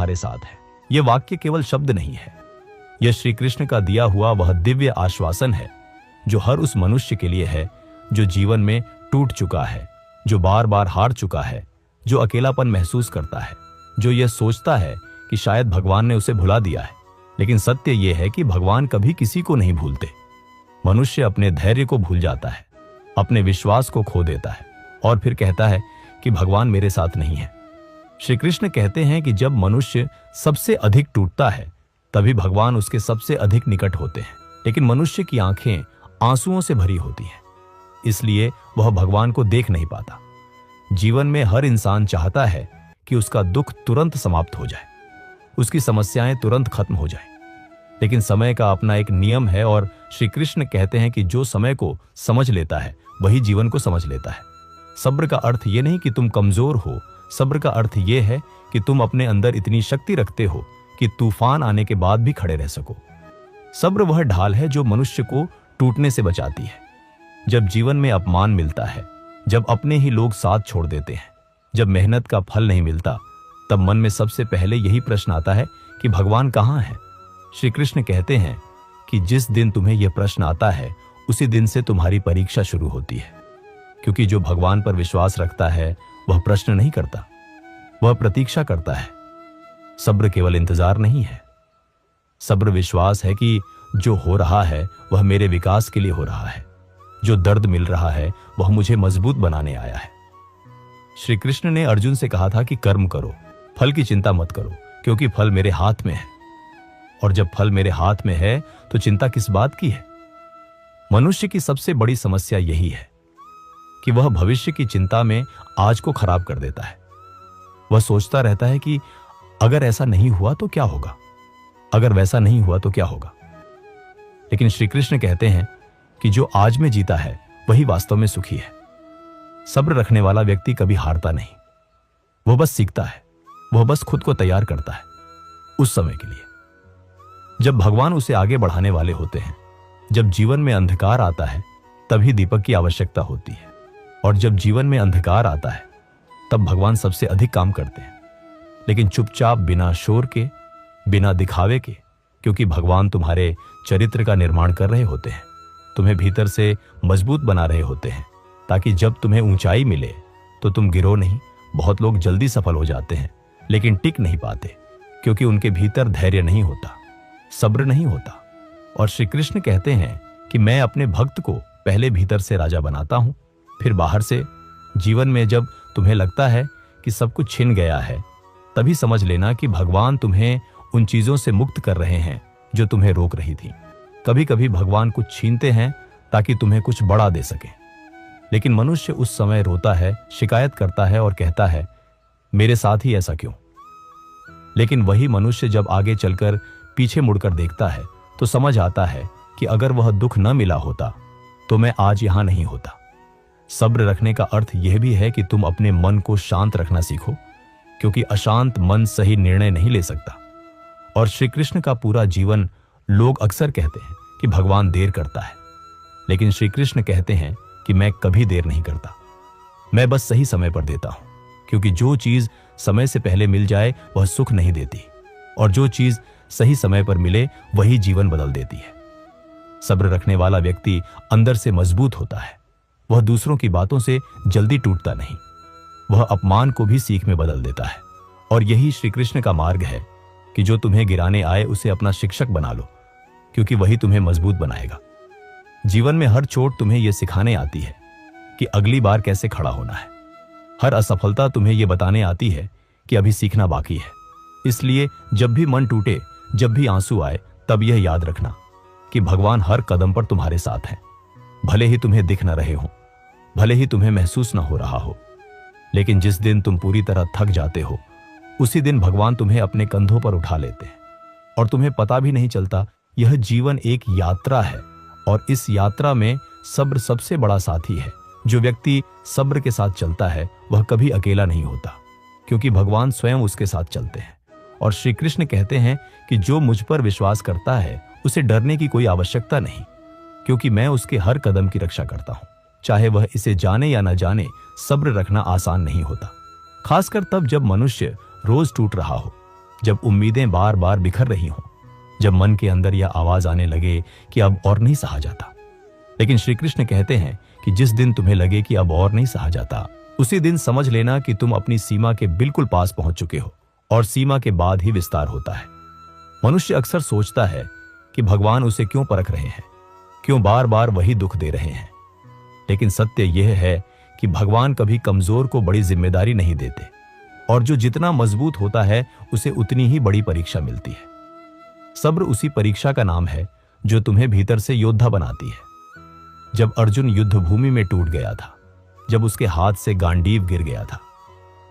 तुम्हारे साथ है। यह वाक्य केवल शब्द नहीं है, यह श्री कृष्ण का दिया हुआ वह दिव्य आश्वासन है जो हर उस मनुष्य के लिए है जो जीवन में टूट चुका है, जो बार बार हार चुका है, जो अकेलापन महसूस करता है, जो यह सोचता है कि शायद भगवान ने उसे भुला दिया है। लेकिन सत्य यह है कि भगवान कभी किसी को नहीं भूलते। मनुष्य अपने धैर्य को भूल जाता है, अपने विश्वास को खो देता है और फिर कहता है कि भगवान मेरे साथ नहीं है। श्री कृष्ण कहते हैं कि जब मनुष्य सबसे अधिक टूटता है तभी भगवान उसके सबसे अधिक निकट होते हैं। लेकिन मनुष्य की आंखें आंसुओं से भरी होती हैं, इसलिए वह भगवान को देख नहीं पाता। जीवन में हर इंसान चाहता है कि उसका दुख तुरंत समाप्त हो जाए, उसकी समस्याएं तुरंत खत्म हो जाएं। लेकिन समय का अपना एक नियम है और श्री कृष्ण कहते हैं कि जो समय को समझ लेता है वही जीवन को समझ लेता है। सब्र का अर्थ ये नहीं कि तुम कमजोर हो, सब्र का अर्थ ये है कि तुम अपने अंदर इतनी शक्ति रखते हो कि तूफान आने के बाद भी खड़े रह सको। सब्र वह ढाल है जो मनुष्य को टूटने से बचाती है। जब जीवन में अपमान मिलता है, जब अपने ही लोग साथ छोड़ देते हैं, जब मेहनत का फल नहीं मिलता, तब मन में सबसे पहले यही प्रश्न आता है कि भगवान कहाँ है। श्री कृष्ण कहते हैं कि जिस दिन तुम्हें यह प्रश्न आता है उसी दिन से तुम्हारी परीक्षा शुरू होती है, क्योंकि जो भगवान पर विश्वास रखता है वह प्रश्न नहीं करता, वह प्रतीक्षा करता है। सब्र केवल इंतजार नहीं है, सब्र विश्वास है कि जो हो रहा है वह मेरे विकास के लिए हो रहा है, जो दर्द मिल रहा है वह मुझे मजबूत बनाने आया है। श्री कृष्ण ने अर्जुन से कहा था कि कर्म करो, फल की चिंता मत करो, क्योंकि फल मेरे हाथ में है। और जब फल मेरे हाथ में है तो चिंता किस बात की है। मनुष्य की सबसे बड़ी समस्या यही है कि वह भविष्य की चिंता में आज को खराब कर देता है। वह सोचता रहता है कि अगर ऐसा नहीं हुआ तो क्या होगा, अगर वैसा नहीं हुआ तो क्या होगा। लेकिन श्री कृष्ण कहते हैं कि जो आज में जीता है वही वास्तव में सुखी है। सब्र रखने वाला व्यक्ति कभी हारता नहीं, वह बस सीखता है, वह बस खुद को तैयार करता है उस समय के लिए जब भगवान उसे आगे बढ़ाने वाले होते हैं। जब जीवन में अंधकार आता है तभी दीपक की आवश्यकता होती है, और जब जीवन में अंधकार आता है तब भगवान सबसे अधिक काम करते हैं, लेकिन चुपचाप, बिना शोर के, बिना दिखावे के, क्योंकि भगवान तुम्हारे चरित्र का निर्माण कर रहे होते हैं, तुम्हें भीतर से मजबूत बना रहे होते हैं, ताकि जब तुम्हें ऊंचाई मिले तो तुम गिरो नहीं। बहुत लोग जल्दी सफल हो जाते हैं लेकिन टिक नहीं पाते, क्योंकि उनके भीतर धैर्य नहीं होता, सब्र नहीं होता। और श्री कृष्ण कहते हैं कि मैं अपने भक्त को पहले भीतर से राजा बनाता हूं, फिर बाहर से। जीवन में जब तुम्हें लगता है कि सब कुछ छिन गया है, तभी समझ लेना कि भगवान तुम्हें उन चीजों से मुक्त कर रहे हैं जो तुम्हें रोक रही थी। कभी कभी भगवान कुछ छीनते हैं ताकि तुम्हें कुछ बड़ा दे सके। लेकिन मनुष्य उस समय रोता है, शिकायत करता है और कहता है मेरे साथ ही ऐसा क्यों। लेकिन वही मनुष्य जब आगे चलकर पीछे मुड़कर देखता है तो समझ आता है कि अगर वह दुख न मिला होता तो मैं आज यहां नहीं होता। सब्र रखने का अर्थ यह भी है कि तुम अपने मन को शांत रखना सीखो, क्योंकि अशांत मन सही निर्णय नहीं ले सकता। और श्री कृष्ण का पूरा जीवन, लोग अक्सर कहते हैं कि भगवान देर करता है, लेकिन श्री कृष्ण कहते हैं कि मैं कभी देर नहीं करता, मैं बस सही समय पर देता हूं, क्योंकि जो चीज समय से पहले मिल जाए वह सुख नहीं देती, और जो चीज सही समय पर मिले वही जीवन बदल देती है। सब्र रखने वाला व्यक्ति अंदर से मजबूत होता है, वह दूसरों की बातों से जल्दी टूटता नहीं, वह अपमान को भी सीख में बदल देता है। और यही श्री कृष्ण का मार्ग है कि जो तुम्हें गिराने आए उसे अपना शिक्षक बना लो, क्योंकि वही तुम्हें मजबूत बनाएगा। जीवन में हर चोट तुम्हें यह सिखाने आती है कि अगली बार कैसे खड़ा होना है। हर असफलता तुम्हें यह बताने आती है कि अभी सीखना बाकी है। इसलिए जब भी मन टूटे, जब भी आंसू आए, तब यह याद रखना कि भगवान हर कदम पर तुम्हारे साथ हैं। भले ही तुम्हें दिख न रहे हो, भले ही तुम्हें महसूस न हो रहा हो, लेकिन जिस दिन तुम पूरी तरह थक जाते हो उसी दिन भगवान तुम्हें अपने कंधों पर उठा लेते हैं, और तुम्हें पता भी नहीं चलता। यह जीवन एक यात्रा है, और इस यात्रा में सब्र सबसे बड़ा साथी है। जो व्यक्ति सब्र के साथ चलता है वह कभी अकेला नहीं होता, क्योंकि भगवान स्वयं उसके साथ चलते हैं। और श्री कृष्ण कहते हैं कि जो मुझ पर विश्वास करता है उसे डरने की कोई आवश्यकता नहीं, क्योंकि मैं उसके हर कदम की रक्षा करता हूं। चाहे वह इसे जाने या न जाने, सब्र रखना आसान नहीं होता, खासकर तब जब मनुष्य रोज टूट रहा हो, जब उम्मीदें बार बार बिखर रही हों, जब मन के अंदर यह आवाज आने लगे कि अब और नहीं सहा जाता। लेकिन श्री कृष्ण कहते हैं कि जिस दिन तुम्हें लगे कि अब और नहीं सहा जाता, उसी दिन समझ लेना कि तुम अपनी सीमा के बिल्कुल पास पहुंच चुके हो और सीमा के बाद ही विस्तार होता है। मनुष्य अक्सर सोचता है कि भगवान उसे क्यों परख रहे हैं, क्यों बार बार वही दुख दे रहे हैं। लेकिन सत्य यह है कि भगवान कभी कमजोर को बड़ी जिम्मेदारी नहीं देते, और जो जितना मजबूत होता है उसे उतनी ही बड़ी परीक्षा मिलती है। सब्र उसी परीक्षा का नाम है जो तुम्हें भीतर से योद्धा बनाती है। जब अर्जुन युद्ध भूमि में टूट गया था, जब उसके हाथ से गांडीव गिर गया था,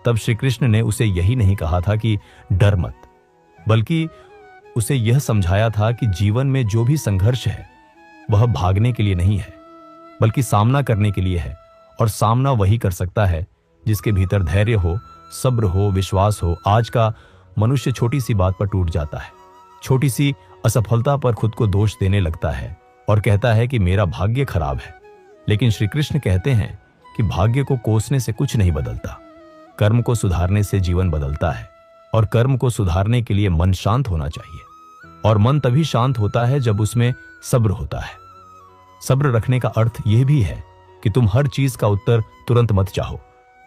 तब श्री कृष्ण ने उसे यही नहीं कहा था कि डर मत, बल्कि उसे यह समझाया था कि जीवन में जो भी संघर्ष है वह भागने के लिए नहीं है, बल्कि सामना करने के लिए है। और सामना वही कर सकता है जिसके भीतर धैर्य हो, सब्र हो, विश्वास हो। आज का मनुष्य छोटी सी बात पर टूट जाता है, छोटी सी असफलता पर खुद को दोष देने लगता है और कहता है कि मेरा भाग्य खराब है। लेकिन श्री कृष्ण कहते हैं कि भाग्य को कोसने से कुछ नहीं बदलता, कर्म को सुधारने से जीवन बदलता है। और कर्म को सुधारने के लिए मन शांत होना चाहिए, और मन तभी शांत होता है जब उसमें सब्र होता है। सब्र रखने का अर्थ यह भी है कि तुम हर चीज का उत्तर तुरंत मत चाहो,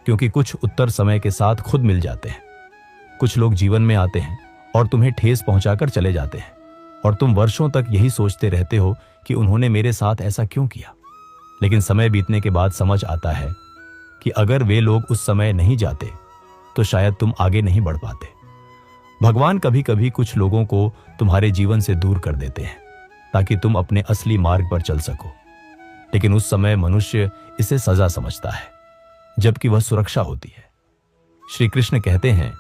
क्योंकि कुछ उत्तर समय के साथ खुद मिल जाते हैं। कुछ लोग जीवन में आते हैं और तुम्हें ठेस पहुंचाकर चले जाते हैं, और तुम वर्षों तक यही सोचते रहते हो कि उन्होंने मेरे साथ ऐसा क्यों किया। लेकिन समय बीतने के बाद समझ आता है कि अगर वे लोग उस समय नहीं जाते तो शायद तुम आगे नहीं बढ़ पाते। भगवान कभी कभी कुछ लोगों को तुम्हारे जीवन से दूर कर देते हैं ताकि तुम अपने असली मार्ग पर चल सको। लेकिन उस समय मनुष्य इसे सजा समझता है, जबकि वह सुरक्षा होती है। श्री कृष्ण कहते हैं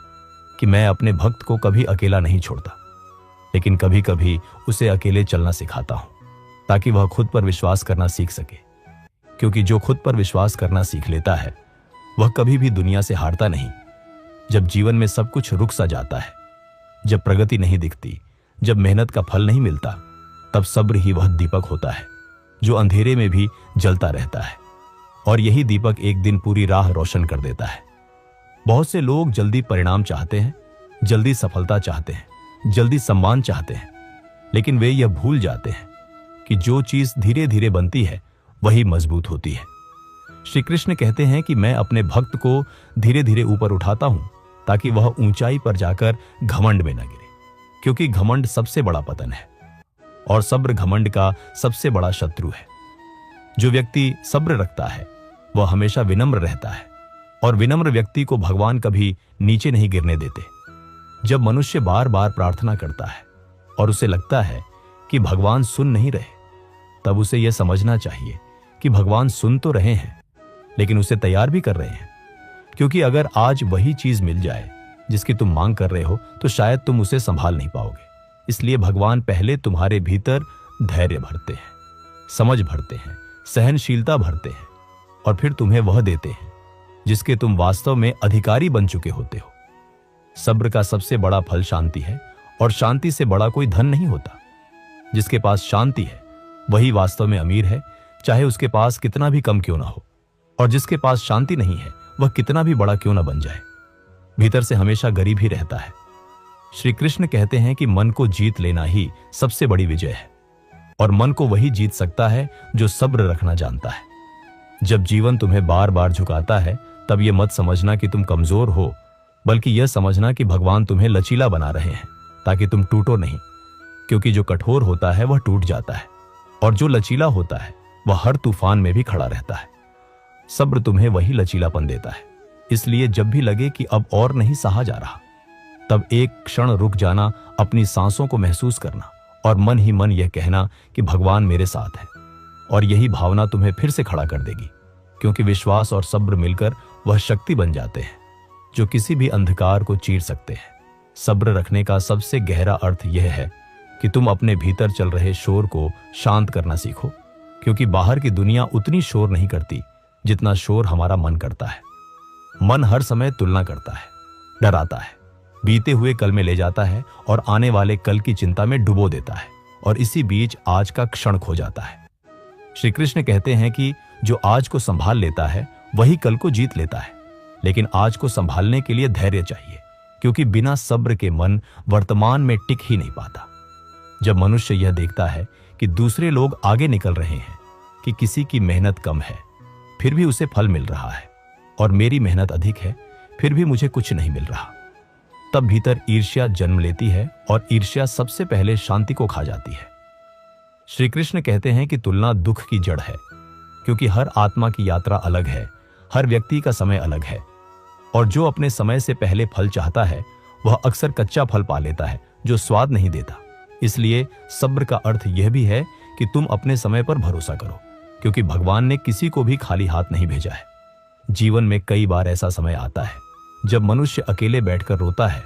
कि मैं अपने भक्त को कभी अकेला नहीं छोड़ता, लेकिन कभी कभी उसे अकेले चलना सिखाता हूं ताकि वह खुद पर विश्वास करना सीख सके। क्योंकि जो खुद पर विश्वास करना सीख लेता है वह कभी भी दुनिया से हारता नहीं। जब जीवन में सब कुछ रुक सा जाता है, जब प्रगति नहीं दिखती, जब मेहनत का फल नहीं मिलता, तब सब्र ही वह दीपक होता है जो अंधेरे में भी जलता रहता है। और यही दीपक एक दिन पूरी राह रोशन कर देता है। बहुत से लोग जल्दी परिणाम चाहते हैं, जल्दी सफलता चाहते हैं, जल्दी सम्मान चाहते हैं, लेकिन वे यह भूल जाते हैं कि जो चीज धीरे धीरे बनती है वही मजबूत होती है। श्री कृष्ण कहते हैं कि मैं अपने भक्त को धीरे धीरे ऊपर उठाता हूं ताकि वह ऊंचाई पर जाकर घमंड में न गिरे, क्योंकि घमंड सबसे बड़ा पतन है और सब्र घमंड का सबसे बड़ा शत्रु है। जो व्यक्ति सब्र रखता है वह हमेशा विनम्र रहता है, और विनम्र व्यक्ति को भगवान कभी नीचे नहीं गिरने देते। जब मनुष्य बार बार प्रार्थना करता है और उसे लगता है कि भगवान सुन नहीं रहे, तब उसे यह समझना चाहिए कि भगवान सुन तो रहे हैं, लेकिन उसे तैयार भी कर रहे हैं। क्योंकि अगर आज वही चीज मिल जाए जिसकी तुम मांग कर रहे हो, तो शायद तुम उसे संभाल नहीं पाओगे। इसलिए भगवान पहले तुम्हारे भीतर धैर्य भरते हैं, समझ भरते हैं, सहनशीलता भरते हैं, और फिर तुम्हें वह देते हैं जिसके तुम वास्तव में अधिकारी बन चुके होते हो। सब्र का सबसे बड़ा फल शांति है, और शांति से बड़ा कोई धन नहीं होता। जिसके पास शांति है वही वास्तव में अमीर है, चाहे उसके पास कितना भी कम क्यों ना हो। और जिसके पास शांति नहीं है वह कितना भी बड़ा क्यों ना बन जाए, भीतर से हमेशा गरीब ही रहता है। श्री कृष्ण कहते हैं कि मन को जीत लेना ही सबसे बड़ी विजय है, और मन को वही जीत सकता है जो सब्र रखना जानता है। जब जीवन तुम्हें बार बार झुकाता है, तब यह मत समझना कि तुम कमजोर हो, बल्कि यह समझना कि भगवान तुम्हें लचीला बना रहे हैं ताकि तुम टूटो नहीं। क्योंकि जो कठोर होता है वह टूट जाता है, और जो लचीला होता है वह हर तूफान में भी खड़ा रहता है। सब्र तुम्हें वही लचीलापन देता है। इसलिए जब भी लगे कि अब और नहीं सहा जा रहा, तब एक क्षण रुक जाना, अपनी सांसों को महसूस करना, और मन ही मन यह कहना कि भगवान मेरे साथ है। और यही भावना तुम्हें फिर से खड़ा कर देगी, क्योंकि विश्वास और सब्र मिलकर वह शक्ति बन जाते हैं जो किसी भी अंधकार को चीर सकते हैं। सब्र रखने का सबसे गहरा अर्थ यह है कि तुम अपने भीतर चल रहे शोर को शांत करना सीखो, क्योंकि बाहर की दुनिया उतनी शोर नहीं करती जितना शोर हमारा मन करता है। मन हर समय तुलना करता है, डराता है, बीते हुए कल में ले जाता है और आने वाले कल की चिंता में डुबो देता है, और इसी बीच आज का क्षण खो जाता है। श्री कृष्ण कहते हैं कि जो आज को संभाल लेता है वही कल को जीत लेता है। लेकिन आज को संभालने के लिए धैर्य चाहिए, क्योंकि बिना सब्र के मन वर्तमान में टिक ही नहीं पाता। जब मनुष्य यह देखता है कि दूसरे लोग आगे निकल रहे हैं, कि किसी की मेहनत कम है फिर भी उसे फल मिल रहा है और मेरी मेहनत अधिक है फिर भी मुझे कुछ नहीं मिल रहा, तब भीतर ईर्ष्या जन्म लेती है और ईर्ष्या सबसे पहले शांति को खा जाती है। श्री कृष्ण कहते हैं कि तुलना दुख की जड़ है, क्योंकि हर आत्मा की यात्रा अलग है, हर व्यक्ति का समय अलग है, और जो अपने समय से पहले फल चाहता है वह अक्सर कच्चा फल पा लेता है जो स्वाद नहीं देता। इसलिए सब्र का अर्थ यह भी है कि तुम अपने समय पर भरोसा करो, क्योंकि भगवान ने किसी को भी खाली हाथ नहीं भेजा है। जीवन में कई बार ऐसा समय आता है जब मनुष्य अकेले बैठकर रोता है,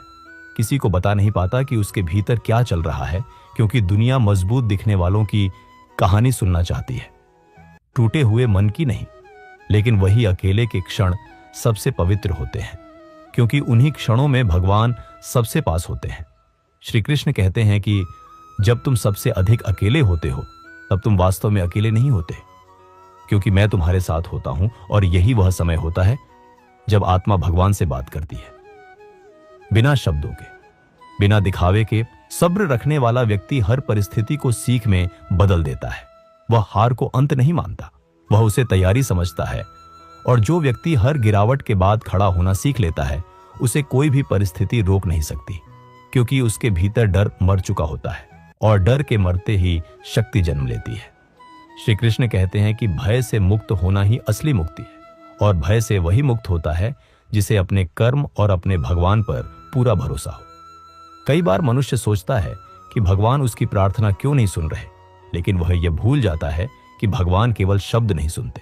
किसी को बता नहीं पाता कि उसके भीतर क्या चल रहा है, क्योंकि दुनिया मजबूत दिखने वालों की कहानी सुनना चाहती है, टूटे हुए मन की नहीं। लेकिन वही अकेले के क्षण सबसे पवित्र होते हैं, क्योंकि उन्हीं क्षणों में भगवान सबसे पास होते हैं। श्री कृष्ण कहते हैं कि जब तुम सबसे अधिक अकेले होते हो तब तुम वास्तव में अकेले नहीं होते, क्योंकि मैं तुम्हारे साथ होता हूं, और यही वह समय होता है जब आत्मा भगवान से बात करती है, बिना शब्दों के, बिना दिखावे के। सब्र रखने वाला व्यक्ति हर परिस्थिति को सीख में बदल देता है। वह हार को अंत नहीं मानता, वह उसे तैयारी समझता है। और जो व्यक्ति हर गिरावट के बाद खड़ा होना सीख लेता है, उसे कोई भी परिस्थिति रोक नहीं सकती, क्योंकि उसके भीतर डर मर चुका होता है, और डर के मरते ही शक्ति जन्म लेती है। श्री कृष्ण कहते हैं कि भय से मुक्त होना ही असली मुक्ति है, और भय से वही मुक्त होता है जिसे अपने कर्म और अपने भगवान पर पूरा भरोसा हो। कई बार मनुष्य सोचता है कि भगवान उसकी प्रार्थना क्यों नहीं सुन रहे, लेकिन वह यह भूल जाता है कि भगवान केवल शब्द नहीं सुनते,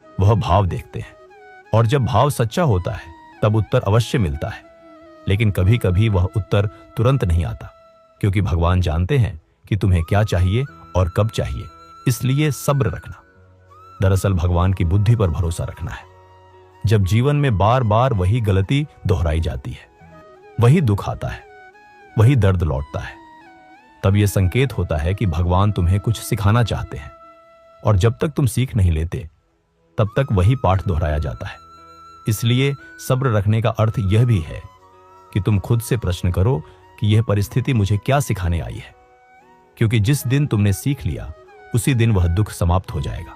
वह भाव देखते हैं। और जब भाव सच्चा होता है तब उत्तर अवश्य मिलता है, लेकिन कभी कभी वह उत्तर तुरंत नहीं आता, क्योंकि भगवान जानते हैं कि तुम्हें क्या चाहिए और कब चाहिए। इसलिए सब्र रखना दरअसल भगवान की बुद्धि पर भरोसा रखना है। जब जीवन में बार बार वही गलती दोहराई जाती है, वही दुख आता है, वही दर्द लौटता है, तब यह संकेत होता है कि भगवान तुम्हें कुछ सिखाना चाहते हैं। और जब तक तुम सीख नहीं लेते तब तक वही पाठ दोहराया जाता है। इसलिए सब्र रखने का अर्थ यह भी है कि तुम खुद से प्रश्न करो कि यह परिस्थिति मुझे क्या सिखाने आई है, क्योंकि जिस दिन तुमने सीख लिया उसी दिन वह दुख समाप्त हो जाएगा।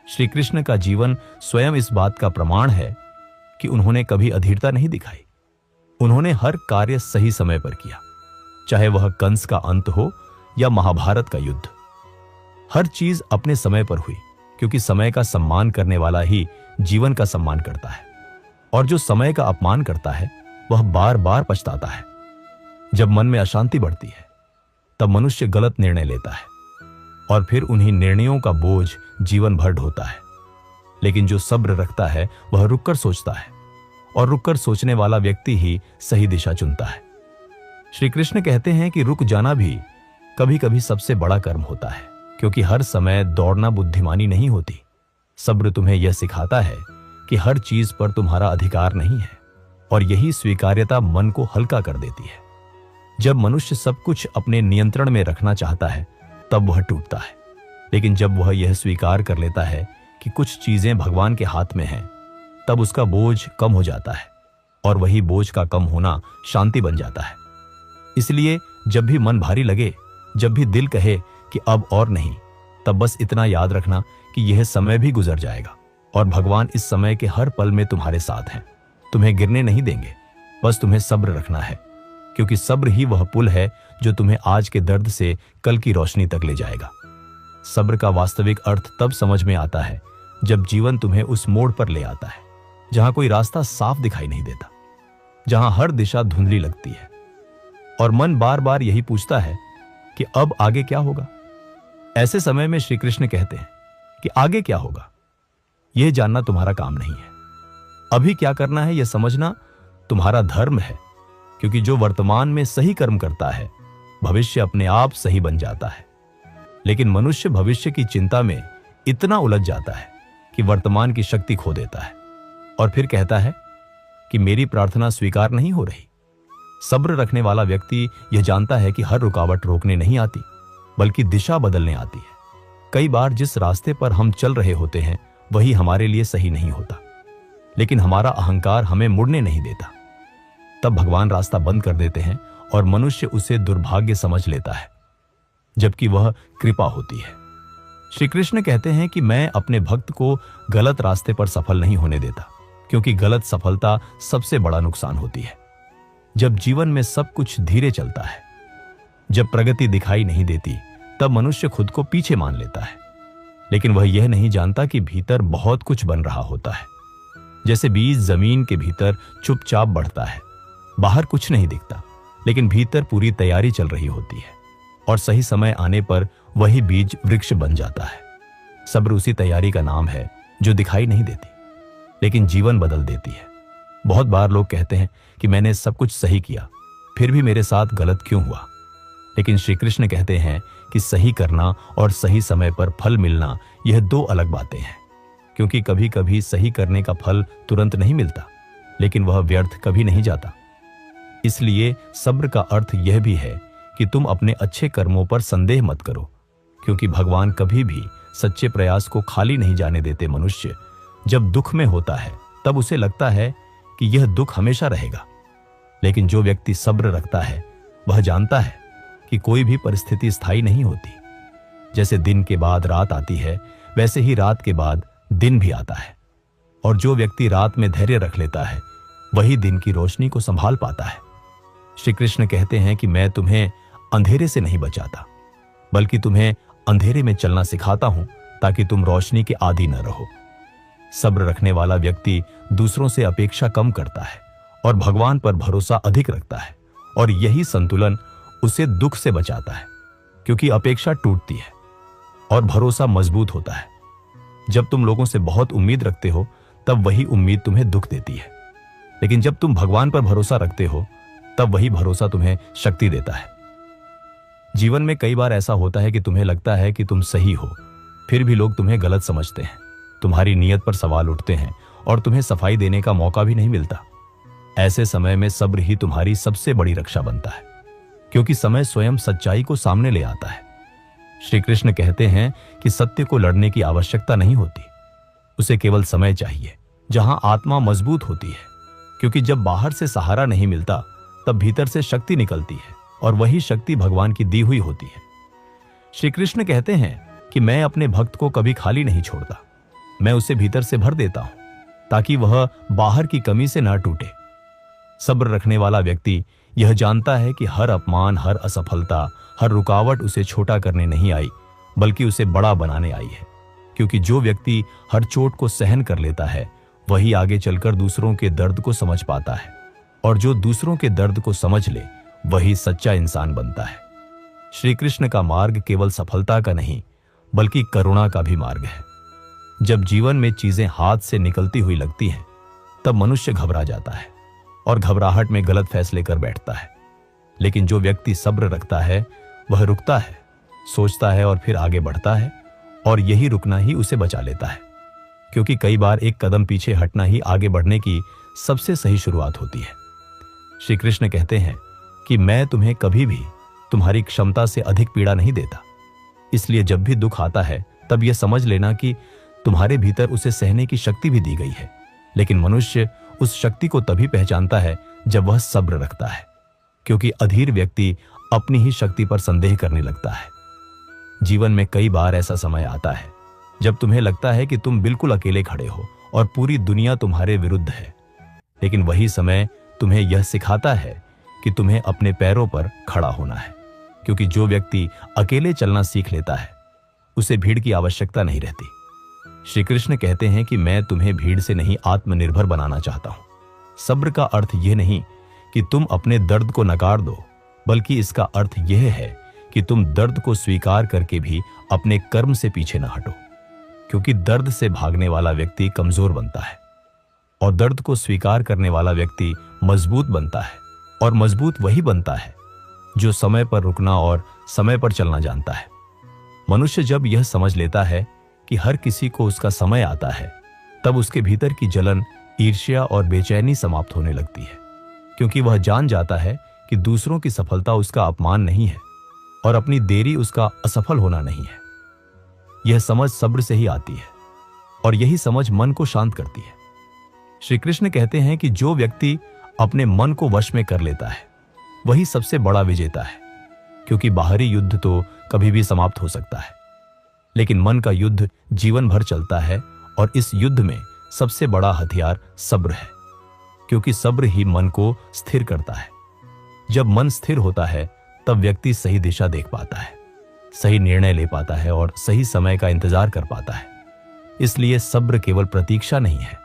श्री कृष्ण का जीवन स्वयं इस बात का प्रमाण है कि उन्होंने कभी अधीरता नहीं दिखाई। उन्होंने हर कार्य सही समय पर किया, चाहे वह कंस का अंत हो या महाभारत का युद्ध। हर चीज अपने समय पर हुई, क्योंकि समय का सम्मान करने वाला ही जीवन का सम्मान करता है, और जो समय का अपमान करता है वह बार बार पछताता है। जब मन में अशांति बढ़ती है तब मनुष्य गलत निर्णय लेता है, और फिर उन्हीं निर्णयों का बोझ जीवन भर ढोता है। लेकिन जो सब्र रखता है वह रुककर सोचता है, और रुककर सोचने वाला व्यक्ति ही सही दिशा चुनता है। श्री कृष्ण कहते हैं कि रुक जाना भी कभी कभी सबसे बड़ा कर्म होता है, क्योंकि हर समय दौड़ना बुद्धिमानी नहीं होती। सब्र तुम्हें यह सिखाता है कि हर चीज पर तुम्हारा अधिकार नहीं है, और यही स्वीकार्यता मन को हल्का कर देती है। जब मनुष्य सब कुछ अपने नियंत्रण में रखना चाहता है तब वह टूटता है, लेकिन जब वह यह स्वीकार कर लेता है कि कुछ चीजें भगवान के हाथ में हैं, तब उसका बोझ कम हो जाता है, और वही बोझ का कम होना शांति बन जाता है। इसलिए जब भी मन भारी लगे, जब भी दिल कहे कि अब और नहीं, तब बस इतना याद रखना कि यह समय भी गुजर जाएगा, और भगवान इस समय के हर पल में तुम्हारे साथ हैं, तुम्हें गिरने नहीं देंगे। बस तुम्हें सब्र रखना है, क्योंकि सब्र ही वह पुल है जो तुम्हें आज के दर्द से कल की रोशनी तक ले जाएगा। सब्र का वास्तविक अर्थ तब समझ में आता है जब जीवन तुम्हें उस मोड़ पर ले आता है जहां कोई रास्ता साफ दिखाई नहीं देता, जहां हर दिशा धुंधली लगती है, और मन बार बार यही पूछता है कि अब आगे क्या होगा। ऐसे समय में श्री कृष्ण कहते हैं कि आगे क्या होगा यह जानना तुम्हारा काम नहीं है। अभी क्या करना है यह समझना तुम्हारा धर्म है, क्योंकि जो वर्तमान में सही कर्म करता है भविष्य अपने आप सही बन जाता है। लेकिन मनुष्य भविष्य की चिंता में इतना उलझ जाता है कि वर्तमान की शक्ति खो देता है, और फिर कहता है कि मेरी प्रार्थना स्वीकार नहीं हो रही। सब्र रखने वाला व्यक्ति यह जानता है कि हर रुकावट रोकने नहीं आती, बल्कि दिशा बदलने आती है। कई बार जिस रास्ते पर हम चल रहे होते हैं वही हमारे लिए सही नहीं होता, लेकिन हमारा अहंकार हमें मुड़ने नहीं देता। तब भगवान रास्ता बंद कर देते हैं और मनुष्य उसे दुर्भाग्य समझ लेता है, जबकि वह कृपा होती है। श्री कृष्ण कहते हैं कि मैं अपने भक्त को गलत रास्ते पर सफल नहीं होने देता, क्योंकि गलत सफलता सबसे बड़ा नुकसान होती है। जब जीवन में सब कुछ धीरे चलता है, जब प्रगति दिखाई नहीं देती, तब मनुष्य खुद को पीछे मान लेता है, लेकिन वह यह नहीं जानता कि भीतर बहुत कुछ बन रहा होता है। जैसे बीज जमीन के भीतर चुपचाप बढ़ता है, बाहर कुछ नहीं दिखता, लेकिन भीतर पूरी तैयारी चल रही होती है, और सही समय आने पर वही बीज वृक्ष बन जाता है। सब्र उसी तैयारी का नाम है जो दिखाई नहीं देती, लेकिन जीवन बदल देती है। बहुत बार लोग कहते हैं कि मैंने सब कुछ सही किया, फिर भी मेरे साथ गलत क्यों हुआ। लेकिन श्री कृष्ण कहते हैं कि सही करना और सही समय पर फल मिलना, यह दो अलग बातें हैं। क्योंकि कभी कभी सही करने का फल तुरंत नहीं मिलता, लेकिन वह व्यर्थ कभी नहीं जाता। इसलिए सब्र का अर्थ यह भी है कि तुम अपने अच्छे कर्मों पर संदेह मत करो, क्योंकि भगवान कभी भी सच्चे प्रयास को खाली नहीं जाने देते। मनुष्य जब दुख में होता है, तब उसे लगता है कि यह दुख हमेशा रहेगा, लेकिन जो व्यक्ति सब्र रखता है, वह जानता है कि कोई भी परिस्थिति स्थायी नहीं होती। जैसे दिन के बाद रात आती है, वैसे ही रात के बाद दिन भी आता है, और जो व्यक्ति रात में धैर्य रख लेता है, वही दिन की रोशनी को संभाल पाता है। श्री कृष्ण कहते हैं कि मैं तुम्हें अंधेरे से नहीं बचाता, बल्कि तुम्हें अंधेरे में चलना सिखाता हूं, ताकि तुम रोशनी के आदी न रहो। सब्र रखने वाला व्यक्ति दूसरों से अपेक्षा कम करता है और भगवान पर भरोसा अधिक रखता है, और यही संतुलन उसे दुख से बचाता है, क्योंकि अपेक्षा टूटती है और भरोसा मजबूत होता है। जब तुम लोगों से बहुत उम्मीद रखते हो, तब वही उम्मीद तुम्हें दुख देती है, लेकिन जब तुम भगवान पर भरोसा रखते हो, तब वही भरोसा तुम्हें शक्ति देता है। जीवन में कई बार ऐसा होता है कि तुम्हें लगता है कि तुम सही हो, फिर भी लोग तुम्हें गलत समझते हैं। तुम्हारी नीयत पर सवाल उठते हैं और तुम्हें सफाई देने का मौका भी नहीं मिलता। ऐसे समय में सब्र ही तुम्हारी सबसे बड़ी रक्षा बनता है, क्योंकि समय स्वयं सच्चाई को सामने ले आता है। श्री कृष्ण कहते हैं कि सत्य को लड़ने की आवश्यकता नहीं होती, उसे केवल समय चाहिए जहां आत्मा मजबूत होती है। क्योंकि जब बाहर से सहारा नहीं मिलता, तब भीतर से शक्ति निकलती है, और वही शक्ति भगवान की दी हुई होती है। श्री कृष्ण कहते हैं कि मैं अपने भक्त को कभी खाली नहीं छोड़ता, मैं उसे भीतर से भर देता हूं, ताकि वह बाहर की कमी से ना टूटे। सब्र रखने वाला व्यक्ति यह जानता है कि हर अपमान, हर असफलता, हर रुकावट उसे छोटा करने नहीं आई, बल्कि उसे बड़ा बनाने आई है। क्योंकि जो व्यक्ति हर चोट को सहन कर लेता है, वही आगे चलकर दूसरों के दर्द को समझ पाता है, और जो दूसरों के दर्द को समझ ले, वही सच्चा इंसान बनता है। श्री कृष्ण का मार्ग केवल सफलता का नहीं, बल्कि करुणा का भी मार्ग है। जब जीवन में चीजें हाथ से निकलती हुई लगती हैं, तब मनुष्य घबरा जाता है और घबराहट में गलत फैसले कर बैठता है। लेकिन जो व्यक्ति सब्र रखता है, वह रुकता है, सोचता है और फिर आगे बढ़ता है, और यही रुकना ही उसे बचा लेता है। क्योंकि कई बार एक कदम पीछे हटना ही आगे बढ़ने की सबसे सही शुरुआत होती है। श्री कृष्ण कहते हैं कि मैं तुम्हें कभी भी तुम्हारी क्षमता से अधिक पीड़ा नहीं देता। इसलिए जब भी दुख आता है, तब यह समझ लेना कि तुम्हारे भीतर उसे सहने की शक्ति भी दी गई है। लेकिन मनुष्य उस शक्ति को तभी पहचानता है जब वह सब्र रखता है, क्योंकि अधीर व्यक्ति अपनी ही शक्ति पर संदेह करने लगता है। जीवन में कई बार ऐसा समय आता है जब तुम्हें लगता है कि तुम बिल्कुल अकेले खड़े हो और पूरी दुनिया तुम्हारे विरुद्ध है। लेकिन वही समय तुम्हें यह सिखाता है कि तुम्हें अपने पैरों पर खड़ा होना है, क्योंकि जो व्यक्ति अकेले चलना सीख लेता है, उसे भीड़ की आवश्यकता नहीं रहती। श्री कृष्ण कहते हैं कि मैं तुम्हें भीड़ से नहीं, आत्मनिर्भर बनाना चाहता हूं। सब्र का अर्थ यह नहीं कि तुम अपने दर्द को नकार दो, बल्कि इसका अर्थ यह है कि तुम दर्द को स्वीकार करके भी अपने कर्म से पीछे न हटो। क्योंकि दर्द से भागने वाला व्यक्ति कमजोर बनता है, और दर्द को स्वीकार करने वाला व्यक्ति मजबूत बनता है। और मजबूत वही बनता है जो समय पर रुकना और समय पर चलना जानता है। मनुष्य जब यह समझ लेता है कि हर किसी को उसका समय आता है, तब उसके भीतर की जलन, ईर्ष्या और बेचैनी समाप्त होने लगती है। क्योंकि वह जान जाता है कि दूसरों की सफलता उसका अपमान नहीं है, और अपनी देरी उसका असफल होना नहीं है। यह समझ सब्र से ही आती है, और यही समझ मन को शांत करती है। श्री कृष्ण कहते हैं कि जो व्यक्ति अपने मन को वश में कर लेता है, वही सबसे बड़ा विजेता है। क्योंकि बाहरी युद्ध तो कभी भी समाप्त हो सकता है, लेकिन मन का युद्ध जीवन भर चलता है। और इस युद्ध में सबसे बड़ा हथियार सब्र है, क्योंकि सब्र ही मन को स्थिर करता है। जब मन स्थिर होता है तब व्यक्ति सही दिशा देख पाता है, सही निर्णय ले पाता है और सही समय का इंतजार कर पाता है। इसलिए सब्र केवल प्रतीक्षा नहीं है,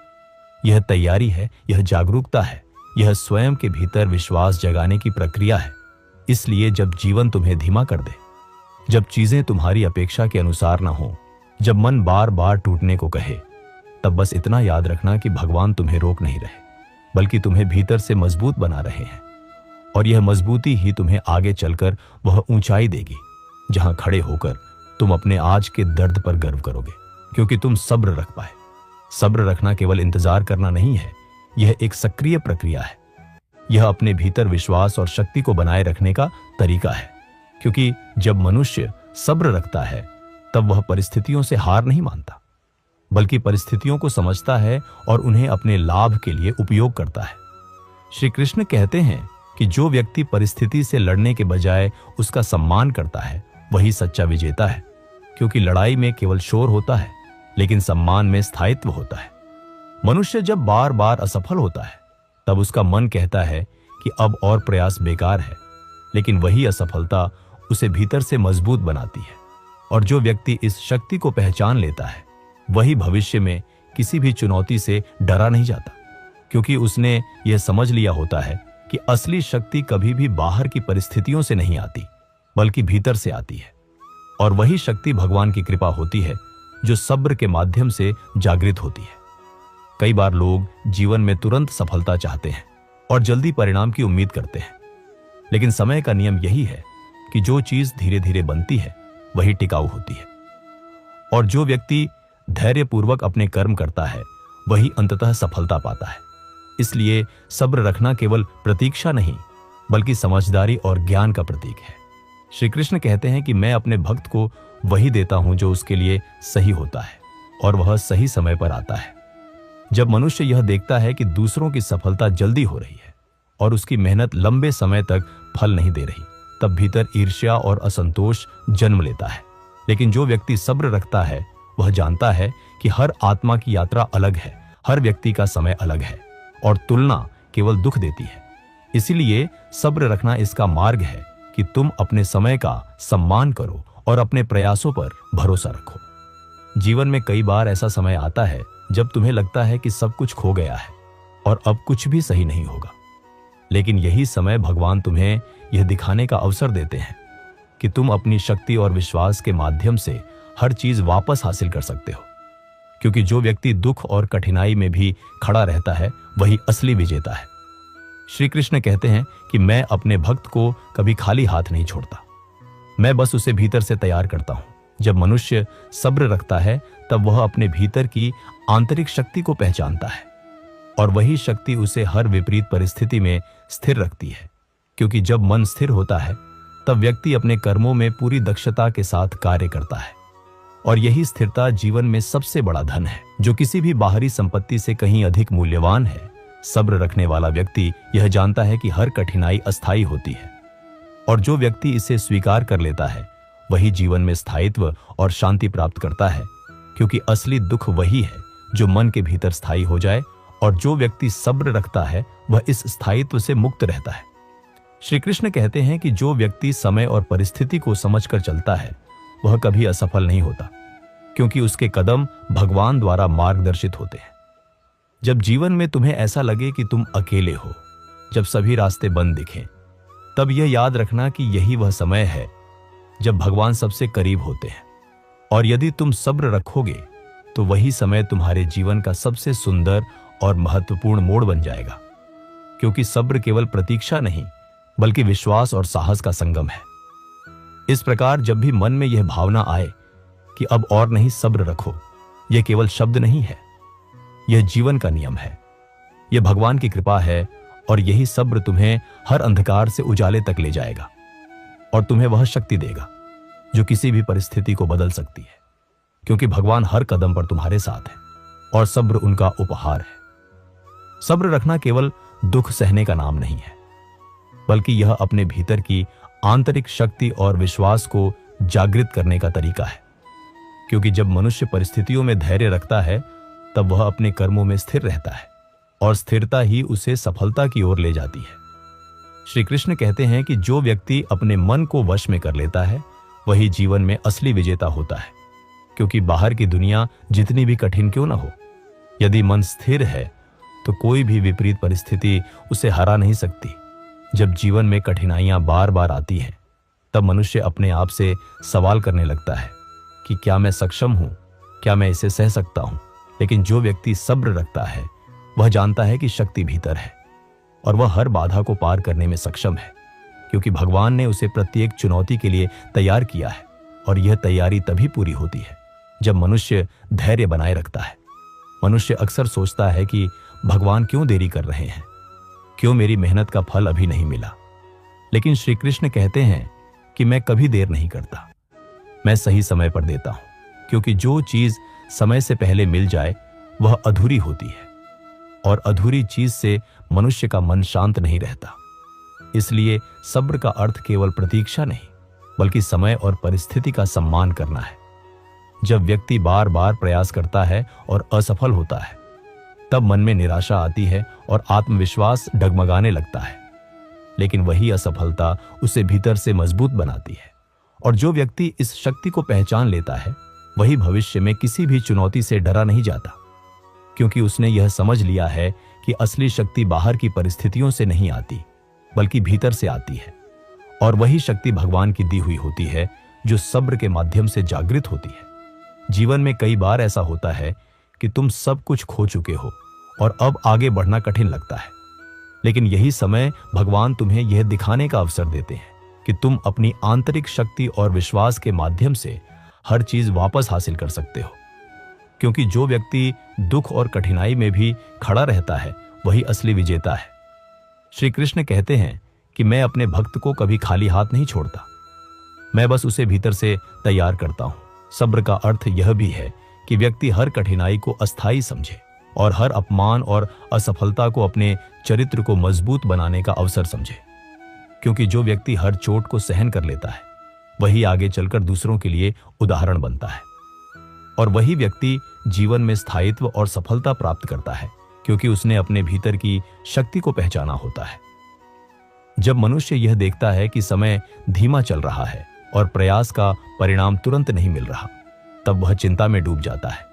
यह तैयारी है, यह जागरूकता है, यह स्वयं के भीतर विश्वास जगाने की प्रक्रिया है। इसलिए जब जीवन तुम्हें धीमा कर दे, जब चीजें तुम्हारी अपेक्षा के अनुसार ना हो, जब मन बार बार टूटने को कहे, तब बस इतना याद रखना कि भगवान तुम्हें रोक नहीं रहे, बल्कि तुम्हें भीतर से मजबूत बना रहे हैं। और यह मजबूती ही तुम्हें आगे चलकर वह ऊंचाई देगी जहां खड़े होकर तुम अपने आज के दर्द पर गर्व करोगे, क्योंकि तुम सब्र रख पाए। सब्र रखना केवल इंतजार करना नहीं है, यह एक सक्रिय प्रक्रिया है। यह अपने भीतर विश्वास और शक्ति को बनाए रखने का तरीका है। क्योंकि जब मनुष्य सब्र रखता है तब वह परिस्थितियों से हार नहीं मानता, बल्कि परिस्थितियों को समझता है और उन्हें अपने लाभ के लिए उपयोग करता है। श्री कृष्ण कहते हैं कि जो व्यक्ति परिस्थिति से लड़ने के बजाय उसका सम्मान करता है, वही सच्चा विजेता है। क्योंकि लड़ाई में केवल शोर होता है, लेकिन सम्मान में स्थायित्व होता है। मनुष्य जब बार बार असफल होता है, तब उसका मन कहता है कि अब और प्रयास बेकार है, लेकिन वही असफलता उसे भीतर से मजबूत बनाती है। और जो व्यक्ति इस शक्ति को पहचान लेता है, वही भविष्य में किसी भी चुनौती से डरा नहीं जाता, क्योंकि उसने यह समझ लिया होता है कि असली शक्ति कभी भी बाहर की परिस्थितियों से नहीं आती, बल्कि भीतर से आती है। और वही शक्ति भगवान की कृपा होती है, जो सब्र के माध्यम से जागृत होती है। कई बार लोग जीवन में तुरंत सफलता चाहते हैं और जल्दी परिणाम की उम्मीद करते हैं, लेकिन समय का नियम यही है कि जो चीज धीरे धीरे बनती है वही टिकाऊ होती है। और जो व्यक्ति धैर्यपूर्वक अपने कर्म करता है, वही अंततः सफलता पाता है। इसलिए सब्र रखना केवल प्रतीक्षा नहीं, बल्कि समझदारी और ज्ञान का प्रतीक है। श्री कृष्ण कहते हैं कि मैं अपने भक्त को वही देता हूं जो उसके लिए सही होता है, और वह सही समय पर आता है। जब मनुष्य यह देखता है कि दूसरों की सफलता जल्दी हो रही है और उसकी मेहनत लंबे समय तक फल नहीं दे रही, तब भीतर ईर्ष्या और असंतोष जन्म लेता है। लेकिन जो व्यक्ति सब्र रखता है, वह जानता है कि हर आत्मा की यात्रा अलग है, हर व्यक्ति का समय अलग है, और तुलना केवल दुख देती है। इसीलिए सब्र रखना इसका मार्ग है कि तुम अपने समय का सम्मान करो और अपने प्रयासों पर भरोसा रखो। जीवन में कई बार ऐसा समय आता है जब तुम्हें लगता है कि सब कुछ खो गया है और अब कुछ भी सही नहीं होगा। लेकिन यही समय भगवान तुम्हें यह दिखाने का अवसर देते हैं कि तुम अपनी शक्ति और विश्वास के माध्यम से हर चीज वापस हासिल कर सकते हो। क्योंकि जो व्यक्ति दुख और कठिनाई में भी खड़ा रहता है, वही असली विजेता है। श्री कृष्ण कहते हैं कि मैं अपने भक्त को कभी खाली हाथ नहीं छोड़ता, मैं बस उसे भीतर से तैयार करता हूं। जब मनुष्य सब्र रखता है, तब वह अपने भीतर की आंतरिक शक्ति को पहचानता है, और वही शक्ति उसे हर विपरीत परिस्थिति में स्थिर रखती है। क्योंकि जब मन स्थिर होता है, तब व्यक्ति अपने कर्मों में पूरी दक्षता के साथ कार्य करता है। और यही स्थिरता जीवन में सबसे बड़ा धन है, जो किसी भी बाहरी संपत्ति से कहीं अधिक मूल्यवान है। सब्र रखने वाला व्यक्ति यह जानता है कि हर कठिनाई अस्थायी होती है, और जो व्यक्ति इसे स्वीकार कर लेता है, वही जीवन में स्थायित्व और शांति प्राप्त करता है। क्योंकि असली दुख वही है जो मन के भीतर स्थायी हो जाए, और जो व्यक्ति सब्र रखता है, वह इस स्थायित्व से मुक्त रहता है। श्री कृष्ण कहते हैं कि जो व्यक्ति समय और परिस्थिति को समझकर चलता है, वह कभी असफल नहीं होता, क्योंकि उसके कदम भगवान द्वारा मार्गदर्शित होते हैं। जब जीवन में तुम्हें ऐसा लगे कि तुम अकेले हो, जब सभी रास्ते बंद दिखें, तब यह याद रखना कि यही वह समय है जब भगवान सबसे करीब होते हैं। और यदि तुम सब्र रखोगे, तो वही समय तुम्हारे जीवन का सबसे सुंदर और महत्वपूर्ण मोड़ बन जाएगा। क्योंकि सब्र केवल प्रतीक्षा नहीं, बल्कि विश्वास और साहस का संगम है। इस प्रकार जब भी मन में यह भावना आए कि अब और नहीं, सब्र रखो, यह केवल शब्द नहीं है, यह जीवन का नियम है, यह भगवान की कृपा है। और यही सब्र तुम्हें हर अंधकार से उजाले तक ले जाएगा, और तुम्हें वह शक्ति देगा जो किसी भी परिस्थिति को बदल सकती है। क्योंकि भगवान हर कदम पर तुम्हारे साथ है, और सब्र उनका उपहार है। सब्र रखना केवल दुख सहने का नाम नहीं है, बल्कि यह अपने भीतर की आंतरिक शक्ति और विश्वास को जागृत करने का तरीका है। क्योंकि जब मनुष्य परिस्थितियों में धैर्य रखता है तब वह अपने कर्मों में स्थिर रहता है और स्थिरता ही उसे सफलता की ओर ले जाती है। श्री कृष्ण कहते हैं कि जो व्यक्ति अपने मन को वश में कर लेता है वही जीवन में असली विजेता होता है। क्योंकि बाहर की दुनिया जितनी भी कठिन क्यों न हो, यदि मन स्थिर है तो कोई भी विपरीत परिस्थिति उसे हरा नहीं सकती। जब जीवन में कठिनाइयां बार बार आती हैं तब मनुष्य अपने आप से सवाल करने लगता है कि क्या मैं सक्षम हूं, क्या मैं इसे सह सकता हूं। लेकिन जो व्यक्ति सब्र रखता है वह जानता है कि शक्ति भीतर है और वह हर बाधा को पार करने में सक्षम है, क्योंकि भगवान ने उसे प्रत्येक चुनौती के लिए तैयार किया है। और यह तैयारी तभी पूरी होती है जब मनुष्य धैर्य बनाए रखता है। मनुष्य अक्सर सोचता है कि भगवान क्यों देरी कर रहे हैं, क्यों मेरी मेहनत का फल अभी नहीं मिला। लेकिन श्री कृष्ण कहते हैं कि मैं कभी देर नहीं करता, मैं सही समय पर देता हूं। क्योंकि जो चीज समय से पहले मिल जाए वह अधूरी होती है और अधूरी चीज से मनुष्य का मन शांत नहीं रहता। इसलिए सब्र का अर्थ केवल प्रतीक्षा नहीं बल्कि समय और परिस्थिति का सम्मान करना है। जब व्यक्ति बार बार प्रयास करता है और असफल होता है तब मन में निराशा आती है और आत्मविश्वास डगमगाने लगता है। लेकिन वही असफलता उसे भीतर से मजबूत बनाती है। और जो व्यक्ति इस शक्ति को पहचान लेता है वही भविष्य में किसी भी चुनौती से डरा नहीं जाता, क्योंकि उसने यह समझ लिया है कि असली शक्ति बाहर की परिस्थितियों से नहीं आती बल्कि भीतर से आती है। और वही शक्ति भगवान की दी हुई होती है जो सब्र के माध्यम से जागृत होती है। जीवन में कई बार ऐसा होता है कि तुम सब कुछ खो चुके हो और अब आगे बढ़ना कठिन लगता है। लेकिन यही समय भगवान तुम्हें यह दिखाने का अवसर देते हैं कि तुम अपनी आंतरिक शक्ति और विश्वास के माध्यम से हर चीज वापस हासिल कर सकते हो। क्योंकि जो व्यक्ति दुख और कठिनाई में भी खड़ा रहता है वही असली विजेता है। श्री कृष्ण कहते हैं कि मैं अपने भक्त को कभी खाली हाथ नहीं छोड़ता, मैं बस उसे भीतर से तैयार करता हूं। सब्र का अर्थ यह भी है कि व्यक्ति हर कठिनाई को अस्थायी समझे और हर अपमान और असफलता को अपने चरित्र को मजबूत बनाने का अवसर समझे। क्योंकि जो व्यक्ति हर चोट को सहन कर लेता है वही आगे चलकर दूसरों के लिए उदाहरण बनता है। और वही व्यक्ति जीवन में स्थायित्व और सफलता प्राप्त करता है, क्योंकि उसने अपने भीतर की शक्ति को पहचाना होता है। जब मनुष्य यह देखता है कि समय धीमा चल रहा है और प्रयास का परिणाम तुरंत नहीं मिल रहा, तब वह चिंता में डूब जाता है।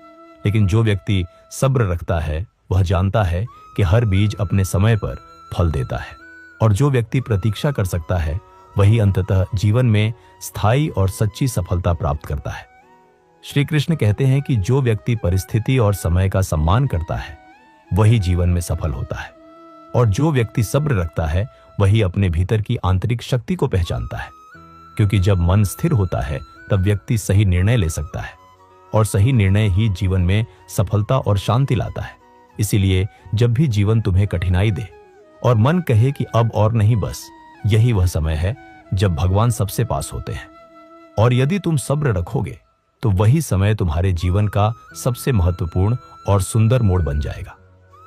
लेकिन जो व्यक्ति सब्र रखता है वह जानता है कि हर बीज अपने समय पर फल देता है। और जो व्यक्ति प्रतीक्षा कर सकता है वही अंततः जीवन में स्थायी और सच्ची सफलता प्राप्त करता है। श्री कृष्ण कहते हैं कि जो व्यक्ति परिस्थिति और समय का सम्मान करता है वही जीवन में सफल होता है। और जो व्यक्ति सब्र रखता है वही अपने भीतर की आंतरिक शक्ति को पहचानता है। क्योंकि जब मन स्थिर होता है तब व्यक्ति सही निर्णय ले सकता है और सही निर्णय ही जीवन में सफलता और शांति लाता है। इसीलिए जब भी जीवन तुम्हें कठिनाई दे और मन कहे कि अब और नहीं, बस यही वह समय है जब भगवान सबसे पास होते हैं। और यदि तुम सब्र रखोगे तो वही समय तुम्हारे जीवन का सबसे महत्वपूर्ण और सुंदर मोड़ बन जाएगा।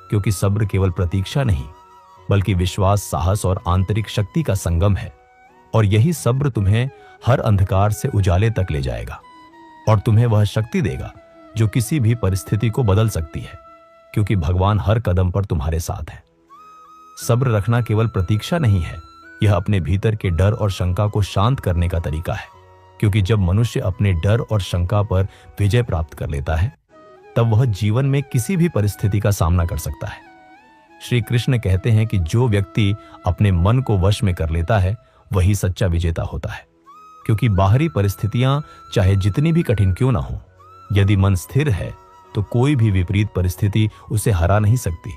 क्योंकि सब्र केवल प्रतीक्षा नहीं बल्कि विश्वास, साहस और आंतरिक शक्ति का संगम है। और यही सब्र तुम्हें हर अंधकार से उजाले तक ले जाएगा और तुम्हें वह शक्ति देगा जो किसी भी परिस्थिति को बदल सकती है। क्योंकि भगवान हर कदम पर तुम्हारे साथ है। सब्र रखना केवल प्रतीक्षा नहीं है, यह अपने भीतर के डर और शंका को शांत करने का तरीका है। क्योंकि जब मनुष्य अपने डर और शंका पर विजय प्राप्त कर लेता है तब वह जीवन में किसी भी परिस्थिति का सामना कर सकता है। श्री कृष्ण कहते हैं कि जो व्यक्ति अपने मन को वश में कर लेता है वही सच्चा विजेता होता है। क्योंकि बाहरी परिस्थितियां चाहे जितनी भी कठिन क्यों ना हो, यदि मन स्थिर है तो कोई भी विपरीत परिस्थिति उसे हरा नहीं सकती।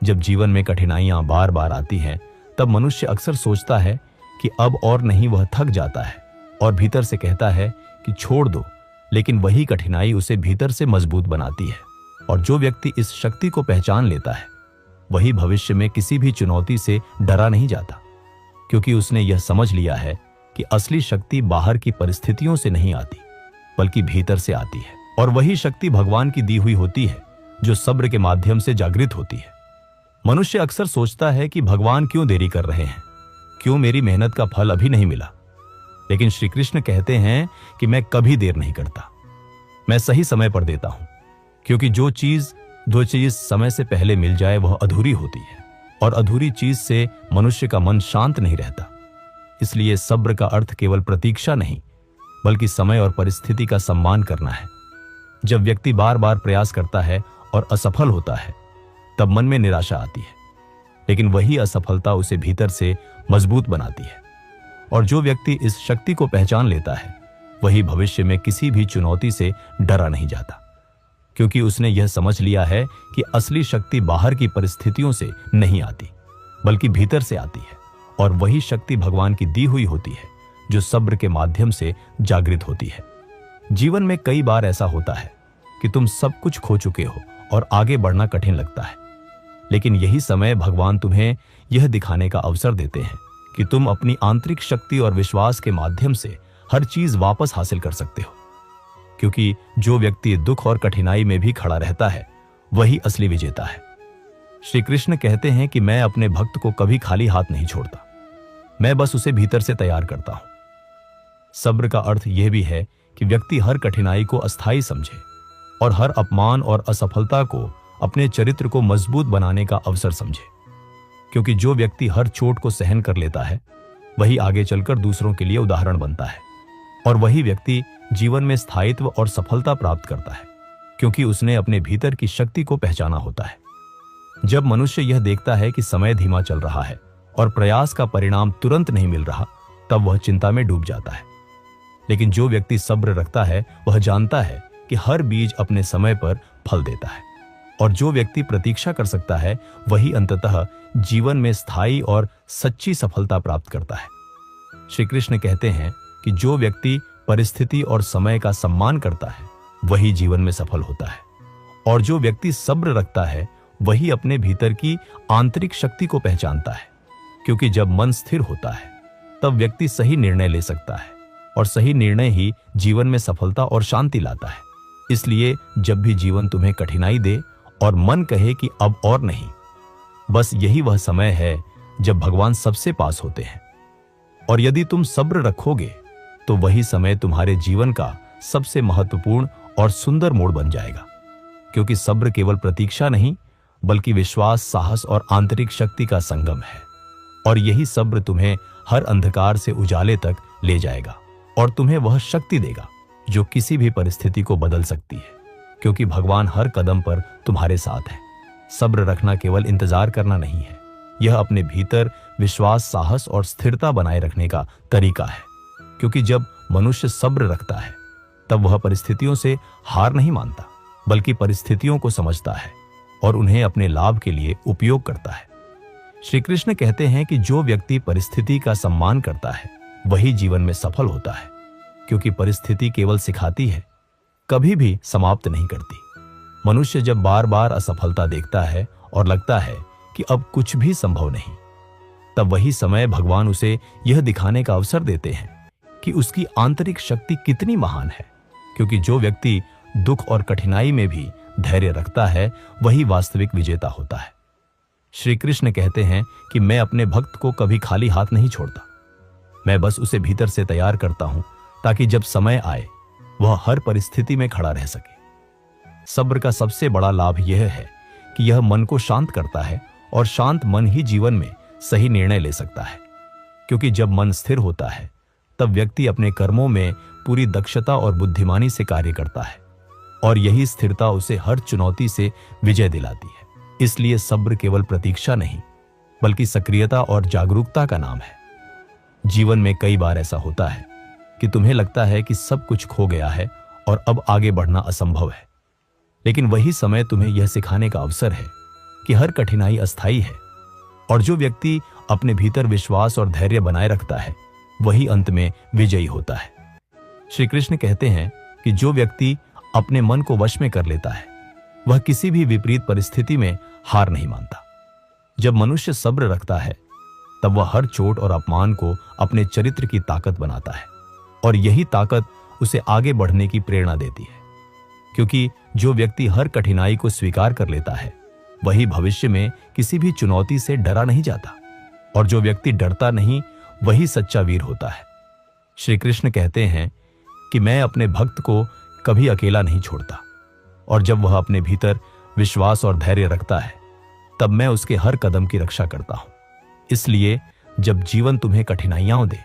जब जीवन में कठिनाइयां बार बार आती हैं तब मनुष्य अक्सर सोचता है कि अब और नहीं, वह थक जाता है और भीतर से कहता है कि छोड़ दो। लेकिन वही कठिनाई उसे भीतर से मजबूत बनाती है। और जो व्यक्ति इस शक्ति को पहचान लेता है वही भविष्य में किसी भी चुनौती से डरा नहीं जाता, क्योंकि उसने यह समझ लिया है कि असली शक्ति बाहर की परिस्थितियों से नहीं आती बल्कि भीतर से आती है। और वही शक्ति भगवान की दी हुई होती है जो सब्र के माध्यम से जागृत होती है। मनुष्य अक्सर सोचता है कि भगवान क्यों देरी कर रहे हैं, क्यों मेरी मेहनत का फल अभी नहीं मिला। लेकिन श्री कृष्ण कहते हैं कि मैं कभी देर नहीं करता, मैं सही समय पर देता हूं, क्योंकि जो चीज समय से पहले मिल जाए वह अधूरी होती है, और अधूरी चीज से मनुष्य का मन शांत नहीं रहता। इसलिए सब्र का अर्थ केवल प्रतीक्षा नहीं, बल्कि समय और परिस्थिति का सम्मान करना है। जब व्यक्ति बार बार प्रयास करता है और असफल होता है, तब मन में निराशा आती है, लेकिन वही असफलता उसे भीतर से मजबूत बनाती है। और जो व्यक्ति इस शक्ति को पहचान लेता है, वही भविष्य में किसी भी चुनौती से डरा नहीं जाता, क्योंकि उसने यह समझ लिया है कि असली शक्ति बाहर की परिस्थितियों से नहीं आती, बल्कि भीतर से आती है। और वही शक्ति भगवान की दी हुई होती है, जो सब्र के माध्यम से जागृत होती है। जीवन में कई बार ऐसा होता है कि तुम सब कुछ खो चुके हो और आगे बढ़ना कठिन लगता है, लेकिन यही समय भगवान तुम्हें यह दिखाने का अवसर देते हैं कि तुम अपनी आंतरिक शक्ति और विश्वास के माध्यम से हर चीज वापस हासिल कर सकते हो। क्योंकि जो व्यक्ति दुख और कठिनाई में भी खड़ा रहता है, वही असली विजेता है। श्री कृष्ण कहते हैं कि मैं अपने भक्त को कभी खाली हाथ नहीं छोड़ता, मैं बस उसे भीतर से तैयार करता हूं। सब्र का अर्थ यह भी है कि व्यक्ति हर कठिनाई को अस्थायी समझे और हर अपमान और असफलता को अपने चरित्र को मजबूत बनाने का अवसर समझे। क्योंकि जो व्यक्ति हर चोट को सहन कर लेता है, वही आगे चलकर दूसरों के लिए उदाहरण बनता है, और वही व्यक्ति जीवन में स्थायित्व और सफलता प्राप्त करता है, क्योंकि उसने अपने भीतर की शक्ति को पहचाना होता है। जब मनुष्य यह देखता है कि समय धीमा चल रहा है और प्रयास का परिणाम तुरंत नहीं मिल रहा, तब वह चिंता में डूब जाता है। लेकिन जो व्यक्ति सब्र रखता है, वह जानता है कि हर बीज अपने समय पर फल देता है, और जो व्यक्ति प्रतीक्षा कर सकता है, वही अंततः जीवन में स्थायी और सच्ची सफलता प्राप्त करता है। श्री कृष्ण कहते हैं कि जो व्यक्ति परिस्थिति और समय का सम्मान करता है, वही जीवन में सफल होता है, और जो व्यक्ति सब्र रखता है, वही अपने भीतर की आंतरिक शक्ति को पहचानता है। क्योंकि जब मन स्थिर होता है, तब व्यक्ति सही निर्णय ले सकता है, और सही निर्णय ही जीवन में सफलता और शांति लाता है। इसलिए जब भी जीवन तुम्हें कठिनाई दे और मन कहे कि अब और नहीं, बस यही वह समय है जब भगवान सबसे पास होते हैं। और यदि तुम सब्र रखोगे, तो वही समय तुम्हारे जीवन का सबसे महत्वपूर्ण और सुंदर मोड़ बन जाएगा। क्योंकि सब्र केवल प्रतीक्षा नहीं, बल्कि विश्वास, साहस और आंतरिक शक्ति का संगम है। और यही सब्र तुम्हें हर अंधकार से उजाले तक ले जाएगा, और तुम्हें वह शक्ति देगा जो किसी भी परिस्थिति को बदल सकती है। क्योंकि भगवान हर कदम पर तुम्हारे साथ है। सब्र रखना केवल इंतजार करना नहीं है, यह अपने भीतर विश्वास, साहस और स्थिरता बनाए रखने का तरीका है। क्योंकि जब मनुष्य सब्र रखता है, तब वह परिस्थितियों से हार नहीं मानता, बल्कि परिस्थितियों को समझता है और उन्हें अपने लाभ के लिए उपयोग करता है। श्री कृष्ण कहते हैं कि जो व्यक्ति परिस्थिति का सम्मान करता है, वही जीवन में सफल होता है। क्योंकि परिस्थिति केवल सिखाती है, कभी भी समाप्त नहीं करती। मनुष्य जब बार बार असफलता देखता है और लगता है कि अब कुछ भी संभव नहीं, तब वही समय भगवान उसे यह दिखाने का अवसर देते हैं कि उसकी आंतरिक शक्ति कितनी महान है। क्योंकि जो व्यक्ति दुख और कठिनाई में भी धैर्य रखता है, वही वास्तविक विजेता होता है। श्री कृष्ण कहते हैं कि मैं अपने भक्त को कभी खाली हाथ नहीं छोड़ता, मैं बस उसे भीतर से तैयार करता हूं, ताकि जब समय आए वह हर परिस्थिति में खड़ा रह सके। सब्र का सबसे बड़ा लाभ यह है कि यह मन को शांत करता है, और शांत मन ही जीवन में सही निर्णय ले सकता है। क्योंकि जब मन स्थिर होता है, तब व्यक्ति अपने कर्मों में पूरी दक्षता और बुद्धिमानी से कार्य करता है, और यही स्थिरता उसे हर चुनौती से विजय दिलाती है। इसलिए सब्र केवल प्रतीक्षा नहीं, बल्कि सक्रियता और जागरूकता का नाम है। जीवन में कई बार ऐसा होता है कि तुम्हें लगता है कि सब कुछ खो गया है और अब आगे बढ़ना असंभव है। लेकिन वही समय तुम्हें यह सिखाने का अवसर है कि हर कठिनाई अस्थायी है, और जो व्यक्ति अपने भीतर विश्वास और धैर्य बनाए रखता है, वही अंत में विजयी होता है। श्री कृष्ण कहते हैं कि जो व्यक्ति अपने मन को वश में कर लेता है, वह किसी भी विपरीत परिस्थिति में हार नहीं मानता। जब मनुष्य सब्र रखता है, तब वह हर चोट और अपमान को अपने चरित्र की ताकत बनाता है, और यही ताकत उसे आगे बढ़ने की प्रेरणा देती है। क्योंकि जो व्यक्ति हर कठिनाई को स्वीकार कर लेता है, वही भविष्य में किसी भी चुनौती से डरा नहीं जाता, और जो व्यक्ति डरता नहीं वही सच्चा वीर होता है। श्री कृष्ण कहते हैं कि मैं अपने भक्त को कभी अकेला नहीं छोड़ता, और जब वह अपने भीतर विश्वास और धैर्य रखता है तब मैं उसके हर कदम की रक्षा करता हूं। इसलिए जब जीवन तुम्हें कठिनाइयां दे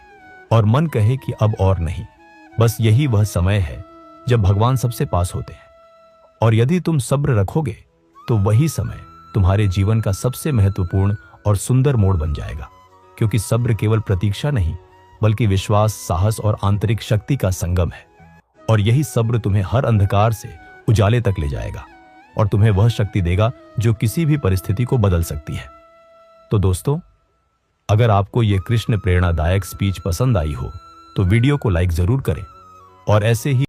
और मन कहे कि अब और नहीं, बस यही वह समय है जब भगवान सबसे पास होते हैं, और यदि तुम सब्र रखोगे तो वही समय तुम्हारे जीवन का सबसे महत्वपूर्ण और सुंदर मोड़ बन जाएगा, क्योंकि सब्र केवल प्रतीक्षा नहीं बल्कि विश्वास, साहस और आंतरिक शक्ति का संगम है, और यही सब्र तुम्हें हर अंधकार से उजाले तक ले जाएगा और तुम्हें वह शक्ति देगा जो किसी भी परिस्थिति को बदल सकती है। तो दोस्तों, अगर आपको यह कृष्ण प्रेरणादायक स्पीच पसंद आई हो तो वीडियो को लाइक जरूर करें, और ऐसे ही